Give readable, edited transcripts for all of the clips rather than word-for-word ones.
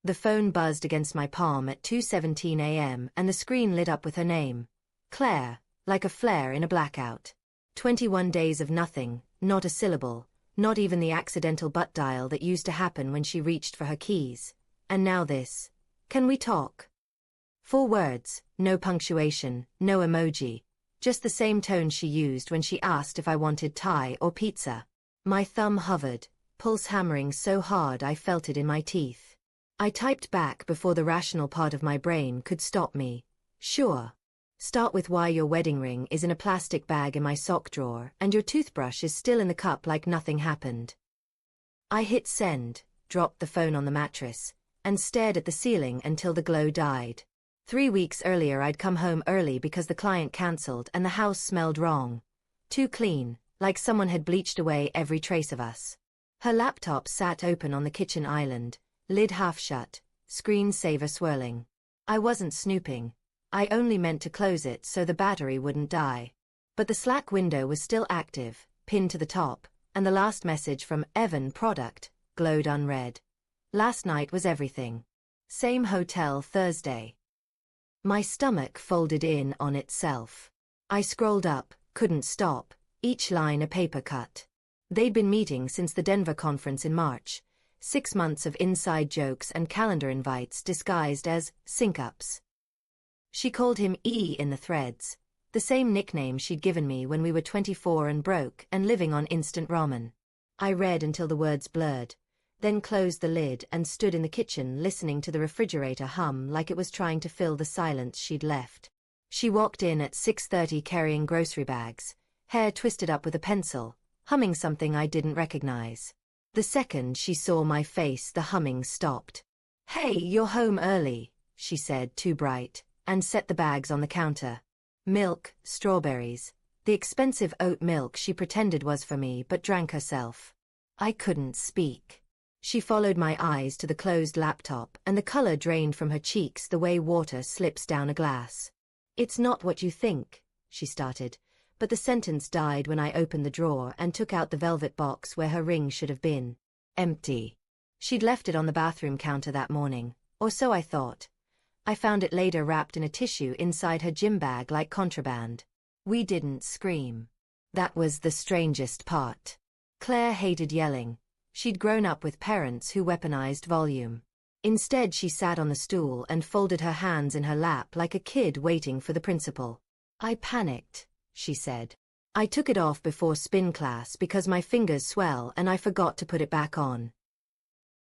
The phone buzzed against my palm at 2:17 a.m. and the screen lit up with her name. Claire, like a flare in a blackout. 21 days of nothing, not a syllable, not even the accidental butt dial that used to happen when she reached for her keys. And now this. Can we talk? 4 words, no punctuation, no emoji. Just the same tone she used when she asked if I wanted Thai or pizza. My thumb hovered, pulse hammering so hard I felt it in my teeth. I typed back before the rational part of my brain could stop me. Sure. Start with why your wedding ring is in a plastic bag in my sock drawer and your toothbrush is still in the cup like nothing happened. I hit send, dropped the phone on the mattress, and stared at the ceiling until the glow died. 3 weeks earlier I'd come home early because the client cancelled and the house smelled wrong. Too clean, like someone had bleached away every trace of us. Her laptop sat open on the kitchen island, lid half shut, screensaver swirling. I wasn't snooping. I only meant to close it so the battery wouldn't die. But the Slack window was still active, pinned to the top, and the last message from Evan Product glowed unread. Last night was everything. Same hotel Thursday. My stomach folded in on itself. I scrolled up, couldn't stop, each line a paper cut. They'd been meeting since the Denver conference in March. 6 months of inside jokes and calendar invites disguised as sync-ups. She called him E in the threads, the same nickname she'd given me when we were 24 and broke and living on instant ramen. I read until the words blurred, then closed the lid and stood in the kitchen listening to the refrigerator hum like it was trying to fill the silence she'd left. She walked in at 6:30 carrying grocery bags, hair twisted up with a pencil, humming something I didn't recognize. The second she saw my face, the humming stopped. "Hey, you're home early," she said, too bright, and set the bags on the counter. Milk, strawberries, the expensive oat milk she pretended was for me but drank herself. I couldn't speak. She followed my eyes to the closed laptop and the color drained from her cheeks the way water slips down a glass. "It's not what you think," she started, but the sentence died when I opened the drawer and took out the velvet box where her ring should have been. Empty. She'd left it on the bathroom counter that morning, or so I thought. I found it later wrapped in a tissue inside her gym bag like contraband. We didn't scream. That was the strangest part. Claire hated yelling. She'd grown up with parents who weaponized volume. Instead she sat on the stool and folded her hands in her lap like a kid waiting for the principal. "I panicked," she said. "I took it off before spin class because my fingers swell and I forgot to put it back on."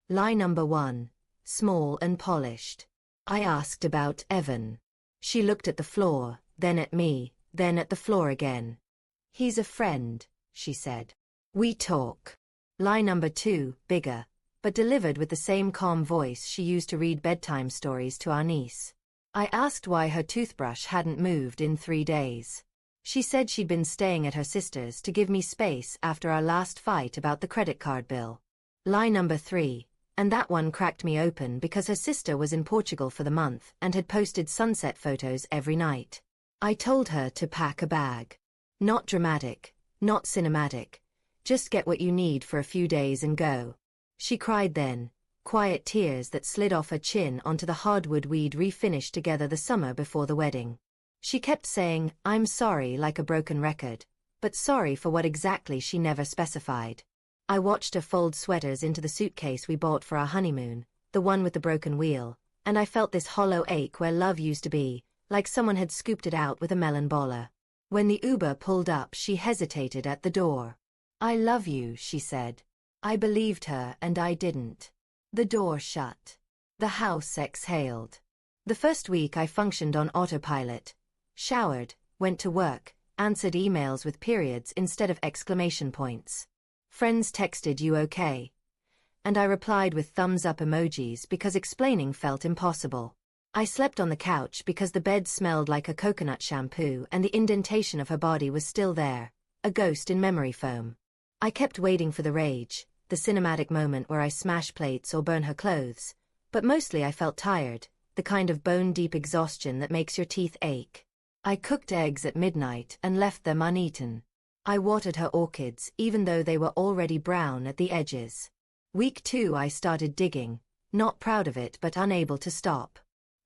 Lie number 1. Small and polished. I asked about Evan. She looked at the floor, then at me, then at the floor again. "He's a friend," she said. "We talk." Lie number 2, bigger, but delivered with the same calm voice she used to read bedtime stories to our niece. I asked why her toothbrush hadn't moved in 3 days. She said she'd been staying at her sister's to give me space after our last fight about the credit card bill. Lie number 3. And that one cracked me open because her sister was in Portugal for the month and had posted sunset photos every night. I told her to pack a bag. Not dramatic, not cinematic. Just get what you need for a few days and go. She cried then, quiet tears that slid off her chin onto the hardwood we'd refinished together the summer before the wedding. She kept saying, "I'm sorry," like a broken record, but sorry for what exactly she never specified. I watched her fold sweaters into the suitcase we bought for our honeymoon, the one with the broken wheel, and I felt this hollow ache where love used to be, like someone had scooped it out with a melon baller. When the Uber pulled up, she hesitated at the door. "I love you," she said. I believed her and I didn't. The door shut. The house exhaled. The first week I functioned on autopilot. Showered, went to work, answered emails with periods instead of exclamation points. Friends texted, "You okay?" And I replied with thumbs up emojis because explaining felt impossible. I slept on the couch because the bed smelled like a coconut shampoo and the indentation of her body was still there, a ghost in memory foam. I kept waiting for the rage, the cinematic moment where I smash plates or burn her clothes, but mostly I felt tired, the kind of bone-deep exhaustion that makes your teeth ache. I cooked eggs at midnight and left them uneaten. I watered her orchids even though they were already brown at the edges. Week 2 I started digging, not proud of it but unable to stop.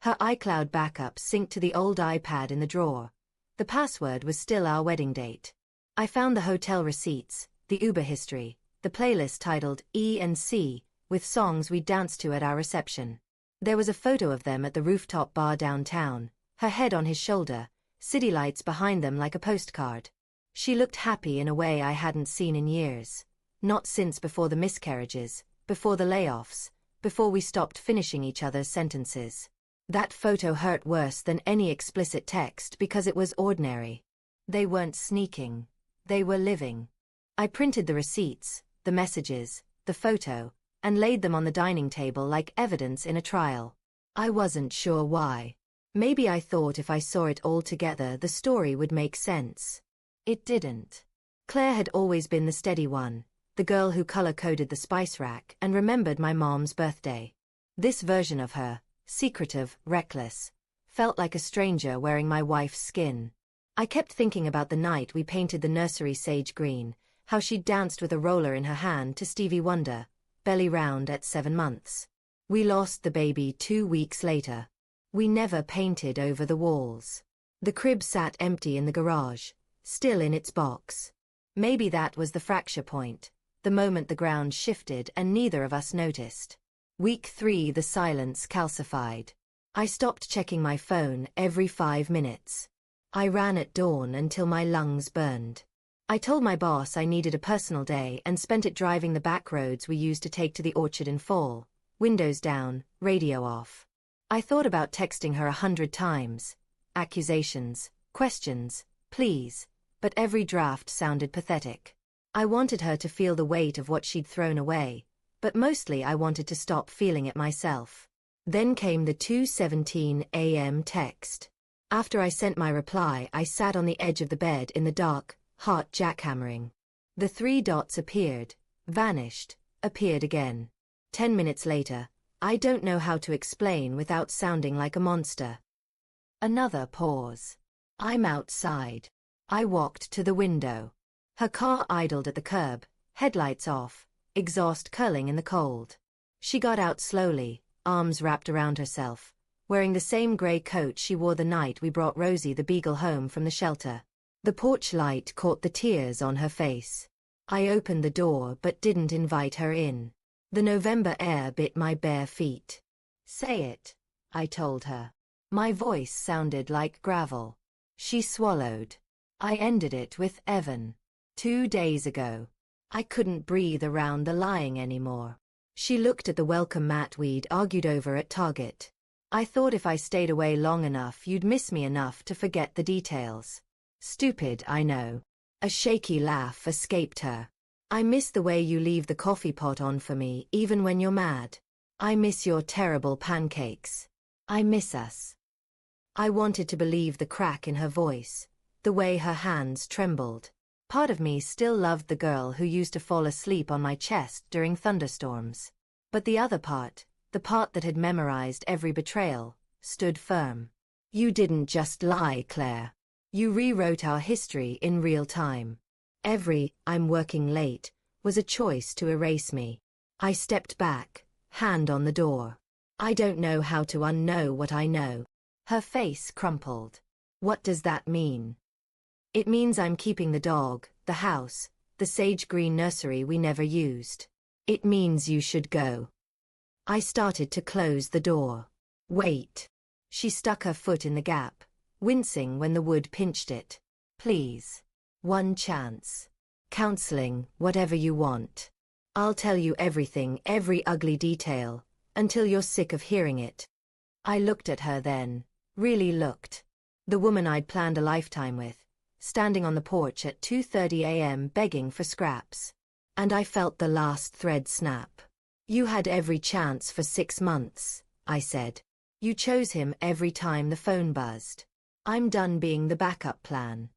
Her iCloud backup synced to the old iPad in the drawer. The password was still our wedding date. I found the hotel receipts, the Uber history, the playlist titled E&C, with songs we'd danced to at our reception. There was a photo of them at the rooftop bar downtown, her head on his shoulder, city lights behind them like a postcard. She looked happy in a way I hadn't seen in years. Not since before the miscarriages, before the layoffs, before we stopped finishing each other's sentences. That photo hurt worse than any explicit text because it was ordinary. They weren't sneaking. They were living. I printed the receipts, the messages, the photo, and laid them on the dining table like evidence in a trial. I wasn't sure why. Maybe I thought if I saw it all together the story would make sense. It didn't. Claire had always been the steady one, the girl who color-coded the spice rack and remembered my mom's birthday. This version of her, secretive, reckless, felt like a stranger wearing my wife's skin. I kept thinking about the night we painted the nursery sage green, how she'd danced with a roller in her hand to Stevie Wonder, belly round at 7 months. We lost the baby 2 weeks later. We never painted over the walls. The crib sat empty in the garage, still in its box. Maybe that was the fracture point, the moment the ground shifted and neither of us noticed. Week 3, the silence calcified. I stopped checking my phone every 5 minutes. I ran at dawn until my lungs burned. I told my boss I needed a personal day and spent it driving the back roads we used to take to the orchard in fall, windows down, radio off. I thought about texting her 100 times. Accusations, questions, pleas, but every draft sounded pathetic. I wanted her to feel the weight of what she'd thrown away, but mostly I wanted to stop feeling it myself. Then came the 2:17 a.m. text. After I sent my reply, I sat on the edge of the bed in the dark, heart jackhammering. The 3 dots appeared, vanished, appeared again. 10 minutes later, I don't know how to explain without sounding like a monster. Another pause. I'm outside. I walked to the window. Her car idled at the curb, headlights off, exhaust curling in the cold. She got out slowly, arms wrapped around herself, wearing the same gray coat she wore the night we brought Rosie the beagle home from the shelter. The porch light caught the tears on her face. I opened the door but didn't invite her in. The November air bit my bare feet. Say it, I told her. My voice sounded like gravel. She swallowed. I ended it with Evan. 2 days ago. I couldn't breathe around the lying anymore. She looked at the welcome mat we'd argued over at Target. I thought if I stayed away long enough you'd miss me enough to forget the details. Stupid, I know. A shaky laugh escaped her. I miss the way you leave the coffee pot on for me even when you're mad. I miss your terrible pancakes. I miss us. I wanted to believe the crack in her voice, the way her hands trembled. Part of me still loved the girl who used to fall asleep on my chest during thunderstorms. But the other part, the part that had memorized every betrayal, stood firm. You didn't just lie, Claire. You rewrote our history in real time. Every "I'm working late" was a choice to erase me. I stepped back, hand on the door. I don't know how to unknow what I know. Her face crumpled. What does that mean? It means I'm keeping the dog, the house, the sage green nursery we never used. It means you should go. I started to close the door. Wait. She stuck her foot in the gap, wincing when the wood pinched it. Please. One chance. Counseling, whatever you want. I'll tell you everything, every ugly detail, until you're sick of hearing it. I looked at her then, really looked. The woman I'd planned a lifetime with, standing on the porch at 2:30 a.m. begging for scraps. And I felt the last thread snap. You had every chance for 6 months, I said. You chose him every time the phone buzzed. I'm done being the backup plan.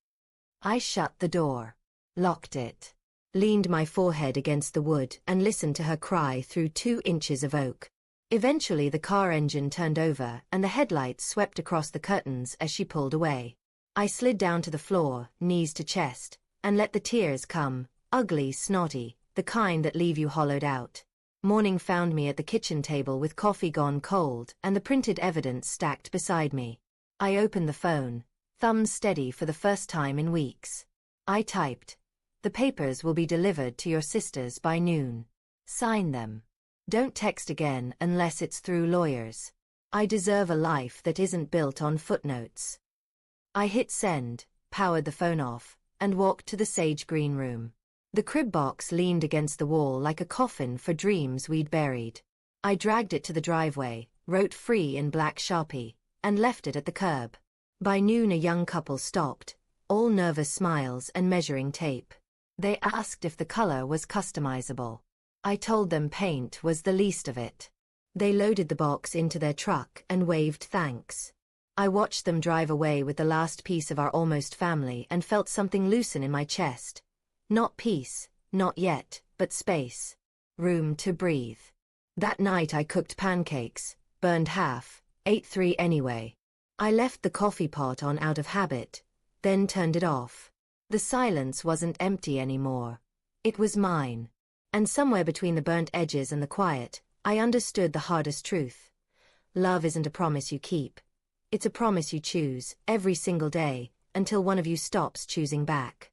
I shut the door, locked it, leaned my forehead against the wood and listened to her cry through 2 inches of oak. Eventually the car engine turned over and the headlights swept across the curtains as she pulled away. I slid down to the floor, knees to chest, and let the tears come, ugly, snotty, the kind that leave you hollowed out. Morning found me at the kitchen table with coffee gone cold and the printed evidence stacked beside me. I opened the phone, thumbs steady for the first time in weeks. I typed, "The papers will be delivered to your sisters by noon. Sign them. Don't text again unless it's through lawyers. I deserve a life that isn't built on footnotes." I hit send, powered the phone off, and walked to the sage green room. The crib box leaned against the wall like a coffin for dreams we'd buried. I dragged it to the driveway, wrote "free" in black Sharpie, and left it at the curb. By noon a young couple stopped, all nervous smiles and measuring tape. They asked if the color was customizable. I told them paint was the least of it. They loaded the box into their truck and waved thanks. I watched them drive away with the last piece of our almost family and felt something loosen in my chest. Not peace, not yet, but space. Room to breathe. That night I cooked pancakes, burned half, ate 3 anyway. I left the coffee pot on out of habit, then turned it off. The silence wasn't empty anymore. It was mine. And somewhere between the burnt edges and the quiet, I understood the hardest truth. Love isn't a promise you keep. It's a promise you choose, every single day, until one of you stops choosing back.